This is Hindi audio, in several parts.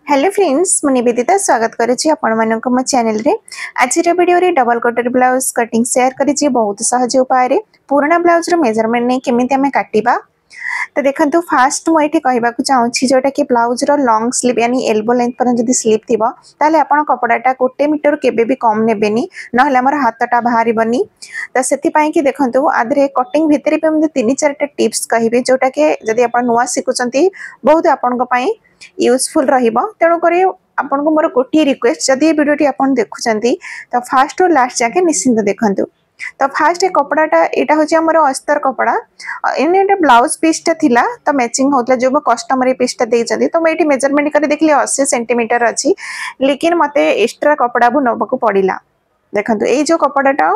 हेलो फ्रेंड्स मुझे निवेदिता स्वागत करुच्ची आपण मो चैनल रे। आज वीडियो रे double cutter blouse cutting share करी बहुत सहज उपाय रे पुराना ब्लाउज रो मेजरमेंट नहीं केमिति आमे काटिबा। तो देखंतु फास्ट मु एठी कहबा को चाहूची जोटा कि ब्लाउज रो लॉन्ग स्लीव यानी एल्बो लेंथ पर जदी स्लीव थिबो ताले आपण कपड़ाटा 1 मीटर केबे भी कम नेबेनी नहले हमर हाथटा बाहरी बनी। तो सेति पई कि देखंतु आदरे कटिंग भितरे पे हम 3-4 टा टिप्स कहिबे जोटा कि जदी आपण नुवा सिकुचंती बहुत आपण को पई यूजफुल रहिबो। तेणु करी आपण को मोर गोटी रिक्वेस्ट जदी वीडियोटी आपण देखुचंती तो फास्ट और लास्ट जाके निश्चिंत देखंतु। तो फास्ट ए कपड़ाटा एटा होची हमर अस्तर कपड़ा इने एटा ब्लाउज पीसटा थिला तो मैचिंग होतला जो मो कस्टमर पीसटा देइचंती तो मैं एटी मेजरमेंट करी देखली 80 सेंटीमीटर अछि लेकिन मते एक्स्ट्रा कपड़ा बु नबा को पड़िला। देखंतु ए जो कपड़ाटा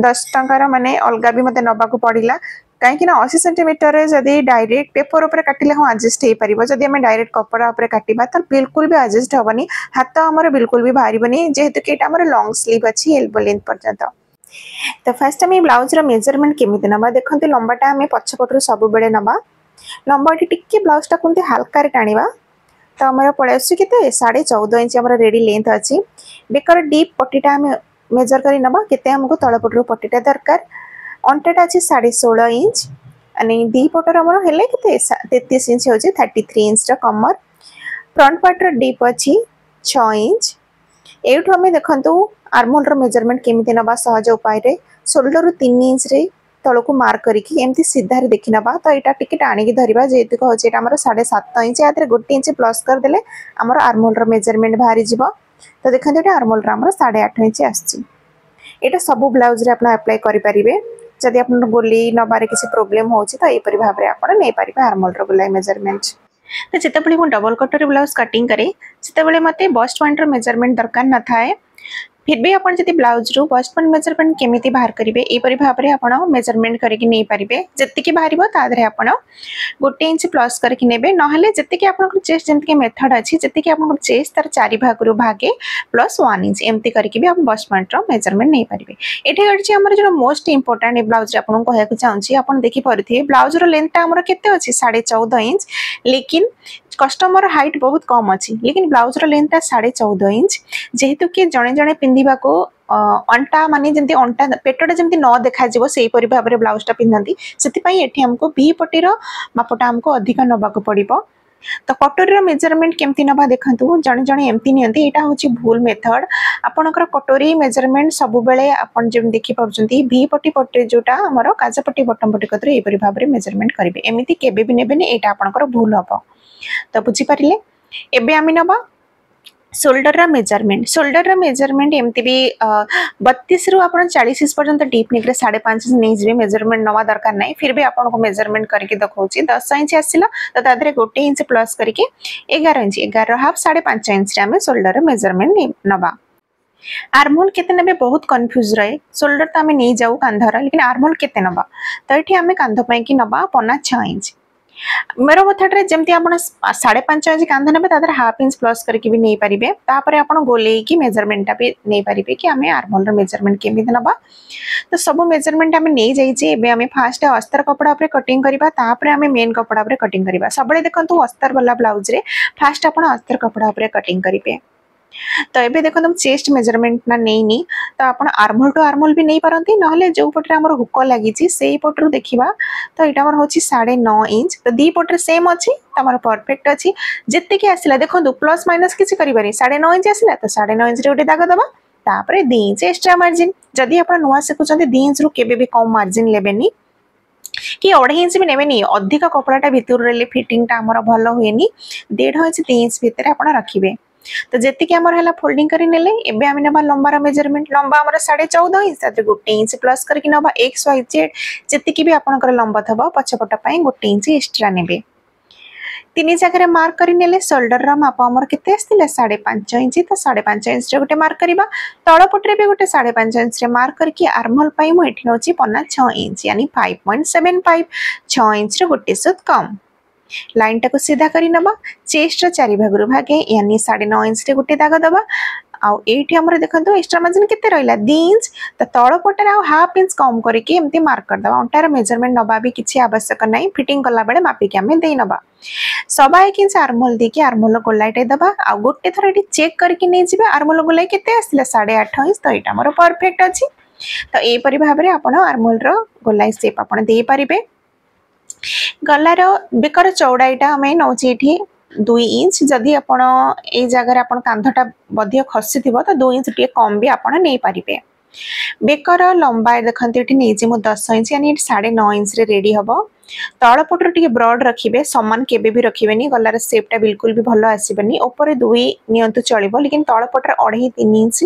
10 टंकार माने अलगा भी मते नबा को पड़िला कहीं 80 सेंटीमीटर जदि डायरेक्ट पेपर ऊपर काटिले हम एडजस्ट हो पारिबो। जदि हम डायरेक्ट कपड़ा ऊपर काटिबा त बिल्कुल भी एडजस्ट होबनी हाथ हमर बिल्कुल भी बाहरिबनी जेहेतु कि एटा हमर लॉन्ग स्लीव अछि एल्बो लेंथ पर्यंत। तो फर्स्ट हम ब्लाउज रो मेजरमेंट केमिति नबा देखंतु लंबाटा हम पछपटरो सब बेले नबा लंबाटी टिके ब्लाउजटा कोनते हल्का रे टाणीबा। तो हमर पळेसु केते 14.5 इंच हमर रेडी लेंथ अछि। बेकर डीप पट्टीटा हम मेजर करी नबा केते हमको तळपटरो पट्टीटा दरकार। अंटाटा अच्छी 16.5 इंच अनि दी पटर हमर हेले केते 33 इंच होची 33 इंच रा कमर। फ्रंट पार्ट रो डीप अछि 6 इंच। एठो हमें देखंतु आर्महोल रो मेजरमेंट केमिति नबा सहज उपाय रे शोल्डर रो 3 इंच रे तळको मार्क करिकि एमति सीधा रे देखि नबा। तो एटा टिके टाणी कि धरिबा जेतु होची एटा हमर 7.5 इंच यातरे 1 इंच प्लस कर देले हमर आर्महोल रो मेजरमेंट बाहरी जिवो। तो देखंतु एटा आर्महोल रो हमर 8.5 इंच आछि। एटा सब ब्लाउज रे अपना अप्लाई करि परिबे। जदि आप गोली नबारे किसी प्रॉब्लम होची तो एपरि भाव रे आपण नै परिबे आर्महोल रो गोलाई मेजरमेंट। तो जेतेबेले मु डबल कटर ब्लाउज कटिंग करे सेतेबेले मते बस्ट पॉइंट रो मेजरमेंट दरकार न थाए। फिर भी आपण जदि ब्लाउज रो बस्ट पॉइंट मेजरमेंट केमिति बाहर करिवे एपरि भाव रे आपण मेजरमेंट करिकि नै परिबे। जत्तिकि बाहरिबो तादरे आपण 1 इंच प्लस करिकि नेबे नहले जत्तिकि आपण चेस्ट जंतके मेथड अछि जत्तिकि आपण चेस्ट तार 4 भाग रो भागे प्लस 1 इंच एमति करिकि भी आपण बस्ट पॉइंट रो मेजरमेंट नै परिबे। एठी अछि हमर जो मोस्ट इंपोर्टेंट ब्लाउज रे आपण कहया को चाहूची आपण देखि परथि ब्लाउज रो लेंथ ता हमर केते अछि 14.5 इंच लेकिन कस्टमर हाइट बहुत कम अच्छी लेकिन ब्लाउज रो लेंथ 14.5 इंच जेहेतु कि जणे जणे पिंधिबा को अंटा माने जंती अंटा पेटटा जंती न देखा जिवो सेही परि भाबरे ब्लाउजटा पिंधंती सेति पई एठी हमको बी पट्टी रो मापटा हमको अधिक नबा को पड़िबो। तो कटोरी रो मेजरमेंट केमती नबा देखंतु जणे जणे एमती नियंती एटा होची भूल मेथड। आपनकर कटोरी मेजरमेंट सब बेले आपन जेम देखि पाउचंती बी पट्टी जोटा हमरो काजा पट्टी बटम पट्टी कतरे ए परि भाबरे मेजरमेंट करिवे एमिति केबे भी नेबेनी एटा आपनकर भूल हबो। तो बुझी पारिले एबे आमी नबा शोल्डर रा मेजरमेंट एमती भी 32 रु आपण 40 इंच पर्यंत डीप निकले 5.5 इंच नै जिवे मेजरमेंट नवा दरकार नै। फिर भी आपण को मेजरमेंट करके देखौची 10 इंच आसिला तो तादरे 1 इंच प्लस करके 11 इंच 11 हाफ 5.5 इंच रे हमें शोल्डर रा मेजरमेंट नबा। आर्महोल केते नेबे बहुत कंफ्यूज रहे शोल्डर तो हमें नै जाऊ कांधर लेकिन आर्महोल केते नबा तो एठी हमें कांध पई कि नबा पना 6 इंच। मेरो मेथड रे जेमती आपण 5.5 इंच कांध नेबे तादर हाफ इंच प्लस करके भी नै परिबे तापरे आपण गोलेई की मेजरमेंट भी नै परिबे कि हमें आर्महोल रो मेजरमेंट केमिति नबा। तो सब मेजरमेंट हमें नै जाईचे एबे हमें फास्ट अस्तर कपड़ा ऊपर कटिंग करिबा तापरे हमें मेन कपड़ा ऊपर कटिंग करिबा। सबले देखंतु अस्तर वाला ब्लाउज रे फास्ट आपण अस्तर कपड़ा ऊपर कटिंग करिबे। तो एबे देखो चेस्ट मेजरमेंट ना नहीं तो आपण आर्महोल टू आर्महोल भी नहीं पारंती नहले जो पटरे हमर हुक लागि छि सेही पटरु देखिबा तो एटा हमर होछि 9.5 इंच तो दी पटरे सेम अछि त हमर परफेक्ट अछि जत्ते कि आसिला देखंतु प्लस माइनस किछि करिबानी 9.5 इंच आसिला तो 9.5 इंच रे उठे दाग दबा तापरे 2 इंच एक्स्ट्रा मार्जिन जदी आपण नुवा सिखुचंती 2 इंच रु केबे भी कम मार्जिन लेबेनी कि 2.5 इंच भी नेबेनी अधिक कपड़ाटा भितर रेले फिटिंग ता हमर भलो होएनी 1.5 इंच 3 इंच भितर आपण रखिबे। तो जेति कि हमर हला फोल्डिंग करी नेले एबे आमे नबा लंबा रा मेजरमेंट लंबा हमर 14.5 इंच ताते 1 इंच प्लस करके नबा एक्स वाई जेड जेति कि भी आपनकर लंबा थबा पछपट पई 1 इंच एक्स्ट्रा नेबे। तीन जगह रे मार्क करी नेले शोल्डर रा माप हमर केते आस्तिला 5.5 इंच तो 5.5 इंच रे गोटे मार्क करिबा तळ पटरे भी गोटे 5.5 इंच रे मार्क करके आर्महोल पई मु एठी नोची पन्ना 6 इंच यानी 5.75 6 इंच रे गोटे सुत कम। लाइन टाको सीधा करी नबा चेस्ट रो 4 भाग रु भागे यानी 9.5 इंच रे गोटे दाग दबा आउ एठी हमर देखंतु एक्स्ट्रा मार्जिन केते रहिला 2 इंच त तळ पटर आ हाफ इंच कम करके एमती मार्क कर दबा अंटार मेजरमेंट नबा भी किछि आवश्यक नै फिटिंग करला बेले मापी के हमें देई नबा 1.5 इंच आर्महोल देके आर्महोल गोलाइटे दबा आ गोटे थर एठी चेक करके नै जिबे आर्महोल गोलाई केते आसिला 8.5 इंच त एटा हमर परफेक्ट अछि तो ए परि भाबरे आपण आर्महोल रो गोलाई शेप आपण देई परिबे गलार बेकर चौड़ाईटा हमें नौची एठी 2 इंच जदि आपण ए जगह आपण कांधटा बधिय खसी थिबो तो 2 इंच टिके कम भी आपण नै परिबे बेकर लंबाई देखंती एठी नै जे मो 10 इंच यानी 9.5 इंच रे रेडी हबो तळ पटर टिके ब्रॉड रखिबे समान केबे भी रखिबेनी गलार शेपटा बिल्कुल भी भलो आसीबनी ऊपर 2 नियंतु चलिबो लेकिन तळ पटर 2.5 3 इंच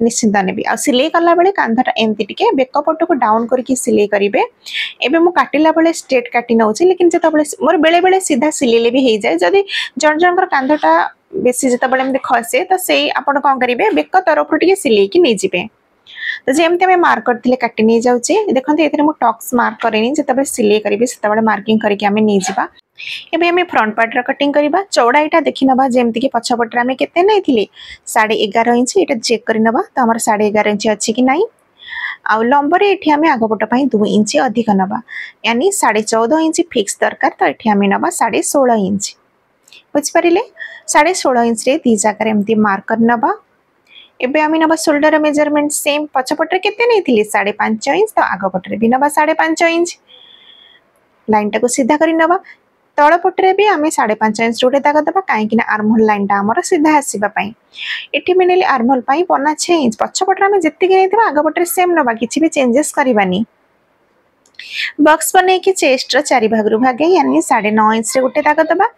निश्चिंत नेबी आ सिलाई करला बेले कांधटा एमती टिके बेक पट को डाउन करके सिलाई करिवे एबे मु काटिला बेले स्ट्रेट काटी नउची लेकिन जता बेले मोर बेले बेले सीधा सिलेले भी हे जाय जदी जन जनकर कांधटा बेसी जता बेले हम खसे त सेई आपण कोन करिवे बेक तरफ टिके सिलाई की नै जिवे तो जेमते में मार्क करथिले काटी नै जाउची देखंते एथरे मु टक्स मार्क करेनी जता बेले सिलाई करिवे सेता बेले मार्किंग करके हमें नै जिबा एबे हमें फ्रंट पार्ट रा कटिंग करिबा चौड़ाईटा देखि नबा जेमति कि पछ पटरा में केते नै थिले 11.5 इंच एटा चेक करि नबा त हमर 11.5 इंच अछि कि नै आ लंबरे एठी हमें आगपट पई 2 इंच अधिक नबा यानी 14.5 इंच फिक्स दरकार त एठी हमें नबा 16.5 इंच बुझ परिले 16.5 इंच रे दी जाकर एमति मार्क कर नबा एबे हमें नबा शोल्डर मेजरमेंट सेम पछ पटरे केते नै थिले 5.5 इंच त आगपटरे भी नबा 5.5 इंच लाइन टा को सीधा करि नबा तळ पटरे भी आमे 5.5 इंच रोटे दाग दबा काहे कि ना आर्महोल लाइन टा हमर सीधा आसीबा पई एठी मिनेली आर्महोल पई 6 इंच पछ पटरा में जत्ति के नैथिबा आग पटरे सेम नबा किछि भी चेंजेस करिबानी बॉक्स बने कि चेस्ट रो चारि भाग रु भागे यानी 9.5 इंच रे गोटे दाग दबा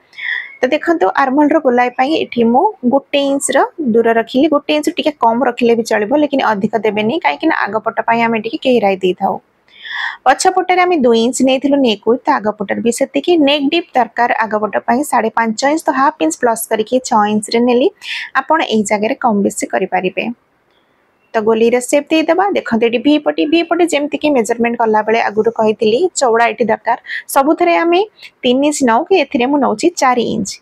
तो देखंतु आर्महोल रो गोलाई पई एठी मु गोटे इंच रो दूर रखिली गोटे इंच टिके कम रखिले भी चलिबो लेकिन अधिक देबेनी काहे कि ना आग पट पई आमे टिके केहिराई दै थाउ पछपटे आम 2 इंच नहीं नेक विथ आगपटर भी से नेक डीप दरकार आगपट 5.5 इंच तो हाफ इंच प्लस करके 6 इंच रे नेली आपण ए जगह कम बेसी करें तो गोली सेप देदेबा देखते ये वी पटी जमती कि मेजरमेंट कला बेले आगुरी कही चौड़ा ये दरकार सबुथे आम 3 इंच नौ कि ए नौची 4 इंच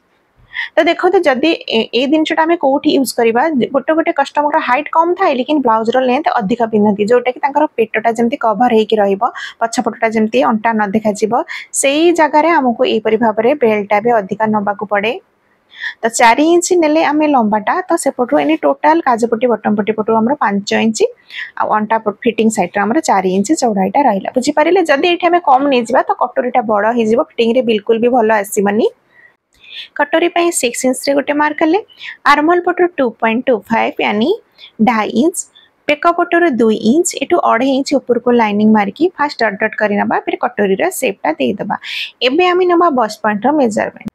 तो देखो तो जदि ए जिनटा आम कौटी यूज करवा गोटे गोटे कस्टमर हाइट कम थाए लेकिन ब्लाउज रो लेंथ अधिक पिंधती जोटा कि पेटटा जमी कभर हो पछपटा जमी अंटा न देखा से जगार आमको यहपरी भाव में बेल्टा भी अधिक नवाक पड़े तो 4 इंच नेले आम लंबाटा तो सेपटू एने टोटाल काजपट्टी बटम पट्टी पटू आम 5 इंच अंटा फिटिंग साइड आम 4 इंच चौड़ाईटा रहा बुझीपारे जदि ये आम कम नहीं जावा तो कटोरीटा बड़ हो फिटिंग रे बिल्कुल भी भल आसबनी कटोरी पे 6 इंच रे गोटे मार्क कले आर्महोल पटर 2.25 यानी 2.5 इंच पेक पटर 2 इंच एटू 2.5 इंच ऊपर को लाइनिंग मारिकी फास्ट डट डट करी नबा फिर कटोरी रा शेपटा दे दबा एबे आमी नबा बस पॉइंट रो मेजरमेंट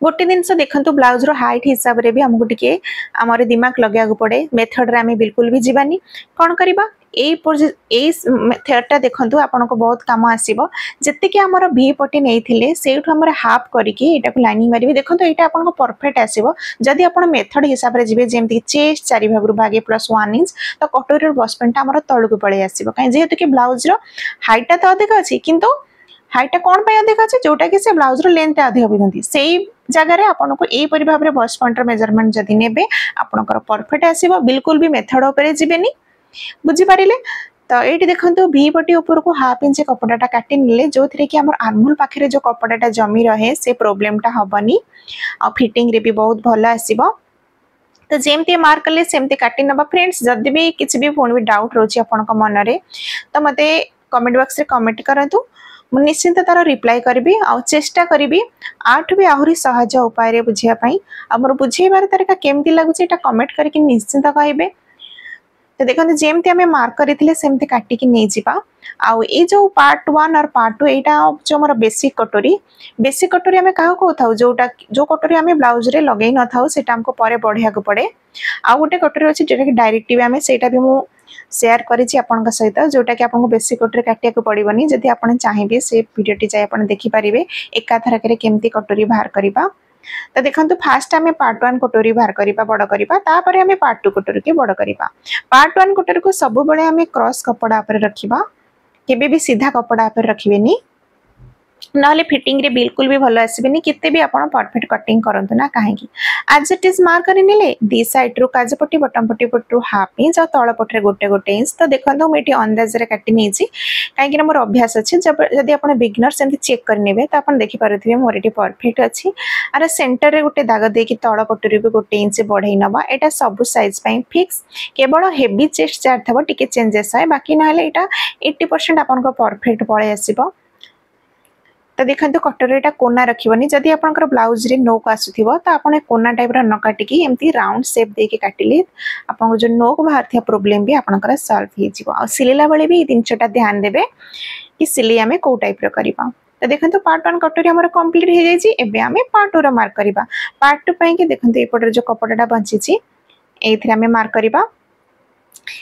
गोटे दिन देखु ब्लाउज रो हाइट हिसाब रे भी हमको टिके आमर दिमाग लगे पड़े मेथड रे आमे बिल्कुल भी जीवानी कौन करबा मेथडटा देखु आपन को बहुत काम आसीबो जत्ते कि हमर भी पटी नै थिले सेठु हमर हाफ करके एटा को लाइनिंग मारिबे देखु तो एटा आपन को परफेक्ट आसीबो जदि आपन मेथड हिसाब रे जीवे जेमति चेस्ट 4 भाग रु भागे प्लस 1 इंच तो कटोरी रो बस पॉइंट हमर तळ को पळे आसीबो काहे जेहेतु कि ब्लाउज रो हाइटटा तो अधिक अछि किंतु हाइटा कौन पे अधिक अच्छे जोटा कि से ब्लाउज रो लेंथ अधिक बिंदी से जगह रे आपन को ए परि भाव रे बस पॉइंट रो मेजरमेंट जदी नेबे आपनकर परफेक्ट आसीबो बिल्कुल भी मेथड ऊपर जीवेनी बुझी पारिले तो ये देखो भी पटी ऊपर को हाफ इंच कपड़ाटा काटी नेले जो थरे कि हमर आर्महोल पाखरे जो कपड़ाटा जमी रहे से प्रॉब्लमटा हबनी आ फिटिंग रे भी बहुत भलो आसीबो तो जेमती मार्क कले सेमती काटी नबा फ्रेंड्स जदि भी किछि भी फोन भी डाउट रोची आपन को मन रे तो मते कमेंट बॉक्स रे कमेंट करंतु मु निश्चिंत तार रिप्लाई करबी आ चेष्टा करबी आठ भी आहुरी सहज उपाय रे बुझिया पई हमर बुझेबार तरीका केमती लागुची एटा कमेंट करके निश्चिंत कहबे तो देखते जेमती आम मार्क करथिले सेमती काटिकी नहीं जिबा आउ ए जो पार्ट 1 और पार्ट 2 एटा जो हमर बेसिक कटोरी आम क्या कहू जोटा जो कटोरी आम ब्लाउज रे लगे न थाउ सेटा हमको परे बढ़िया को पड़े आ गोटे कटोरी अच्छी जोटा कि डायरेक्ट आम सेटा भी मु शेयर करिछि आपनका सहित जोटा कि आपनको बेसिक कटोरी काटिया को पड़िबनी जदि आपन चाहिबे से वीडियोटी जाय आपन देखि परिबे एका थरकरे केमती कटोरी बाहर करिबा तो देखो फास्ट आम पार्ट 1 कटोरी बाहर करवा बड़ करवा तापर आम पार्ट 2 कटोरी के बड़ करवा पार्ट 1 कटोरी को सब बेले आम क्रॉस कपड़ा पर रखिबा केबे भी सीधा कपड़ा पर रखिबेनी ना फिटिंग रे बिल्कुल भी भल आसबेनि केते भी आपण परफेक्ट कटिंग करंतु ना काहे आज इट इज मार्क कर नेले दी साइड रु काज पट्टी बटम पट्टी पट्टू हाफ इंच और तळ पटरे गोटे गोटे इंच तो देखंतु मैं अंदाज रे काटी नेछि काहे मोर अभ्यास अछि जदि आपण बिगिनर सेमति चेक कर नेबे तो आपण देखि पारुथिबे मोर एटी परफेक्ट अछि आर सेंटर रे गोटे दाग दे कि तळ पटरी भी गोटे इंच बढ़ाई नबा एटा सब साइज पई फिक्स केवल हेवी चेस्ट जार थबो टिके चेंजेस है बाकी ना हले एटा 80% आपण को परफेक्ट पळे आसीबो। तो देखते कटर कोना रखिबनी जदि आपनकर ब्लाउज रे नोक आसुथिबो तो आपन कोना टाइप रा न काटिकी एमती राउंड शेप देके काटिले आपन जो नोक बाहर थिया प्रॉब्लम भी आपनकर सॉल्व हो जिवो आ सिलेला बेले भी दिनचटा ध्यान देबे कि सिले हमें को टाइप रो करबा। तो देखंतु पार्ट 1 कटोरी हमर कंप्लीट हो जाई छि एबे हमें पार्ट 2 रो मार्क करबा। पार्ट 2 पई कि देखंतु एपटर जो कपड़ाटा बंची छि एथिरे हमें मार्क करबा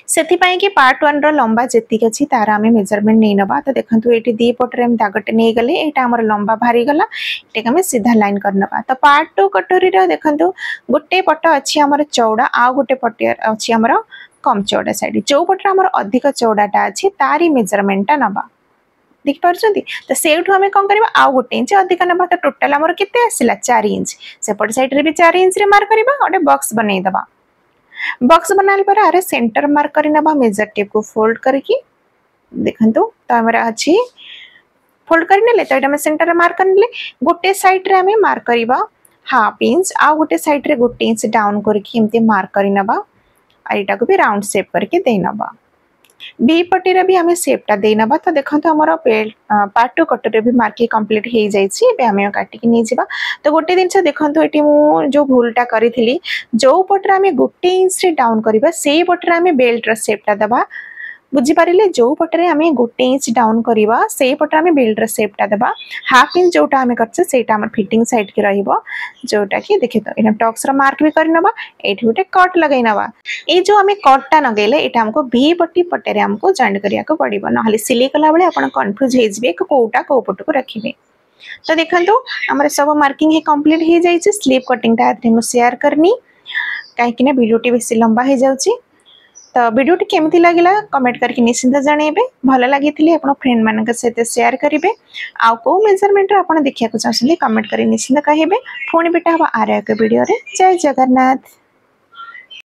सेति पई कि पार्ट 1 रो लंबा जेतिक अछि तार हमें मेजरमेंट नै नबा। तो देखंतु एटी दी पटरे हम दागटे नै गले एटा हमर लंबा भारी गला एटा हमें सीधा लाइन करनबा। तो पार्ट 2 कटोरी रो देखंतु गोटे पट अछि हमर चौड़ा आ गोटे पट अछि हमर कम चौड़ा साइड जो पटरे हमर अधिक चौड़ाटा अछि तारी मेजरमेंटटा नबा देख पारछंती। तो सेठु हमें कोन करबा आ गोटे इंच अधिक नबा तो टोटल हमर केते आसिला 4 इंच सेपट साइड रे भी 4 इंच रे मार्क करबा ओडे बॉक्स बनै दबा। बॉक्स बनाल पर अरे सेंटर मार्क करना मेजर टेप को फोल्ड करके देखंतु तो हमरा अछि फोल्ड करने ले तो एटा में सेंटर मार्क करने गोटे साइड रे हमें मार्क करबा हाफ इंच आ गोटे साइड रे गोटे इंच डाउन करके एमते मार्क करनबा आ एटा को भी राउंड शेप करके देनबा। बी पटी रे भी हमें शेपटा देनबा। तो देखंतु हमर पार्ट 2 कटर रे भी मार्किंग कंप्लीट हो जाई छि एबे हमें काटी के नै जिबा। तो गोटे दिन से देखंतु एटी मु जो भूलटा करिथिली जो पटरा हमें गोटे इंच रे डाउन करबा सेही पटरा हमें बेल्ट रो शेपटा दबा बुझी पारिले जो पटरे हमें गोटे इंच डाउन करबा सेही पटरा हमें बेल्ट रो शेपटा दबा हाफ इंच जोटा हमें करछे सेटा हमर फिटिंग साइड के रहइबो जोटा कि देखि तो एना टक्स रो मार्क भी करनबा एठी गोटे कट लगाइनबा। ए जो हमें कटटा नगेले एटा हमको भी पट्टी पटेरे हमको जॉइंट करिया को पड़िबो नहले सिलाई कला बेले आपण कंफ्यूज हे जिवे कोटा को पट को रखिबे। तो देखंतु हमर सब मार्किंग हे कंप्लीट हो जाई छि स्लीव कटिंग ता मु शेयर करनी काहे कि ना वीडियोटी बेसी लंबा हो जाउछि। तो वीडियोटी केमती लागिला कमेंट करके निश्चिंत जणेबे भल लागिथिले आपण फ्रेंड मानक सहित शेयर करिवे आ को मेजरमेंट आपण देखिया को चाहछिले कमेंट करी निश्चिंत कहिबे। फोन बेटा हवा आरे एक वीडियो रे जय जगन्नाथ।